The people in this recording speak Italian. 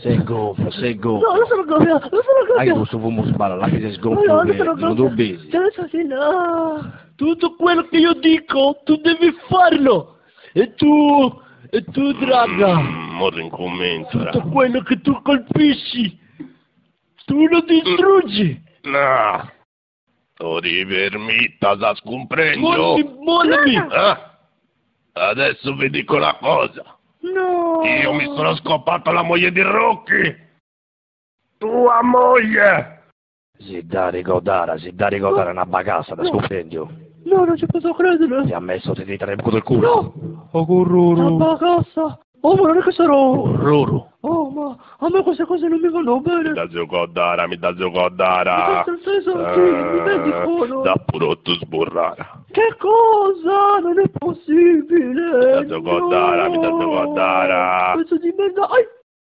Sei gonfio, sei No, gonfio. non sono gonfio, non sono Anche gonfio. questo fumo spara, là che sei No, sgonfio, non che sono non gonfio. obesi. Cioè, adesso sì, no. Tutto quello che io dico, tu devi farlo. E tu, draga, Ora incomincia. tutto quello che tu colpisci, tu lo distruggi. No. Tori vermita, da scomprendo. Mollami. Adesso vi dico una cosa. No. Io mi sono scopato la moglie di Rocky. Tua moglie. Si dà ricordare una bagassa da scompendio. No, non ci posso credere. Ti ha messo ti dite nel culo del culo. No. Oh, curruru. La bagassa. Oh, ma non è che sarò... Curruru. Oh, ma a me queste cose non mi vanno bene. Mi da giocare. Nel senso, sì, mi dicono. Da puro tu sburrare. Che cosa? Non è possibile. Mi da giocare. Pezzo di merda. Ai.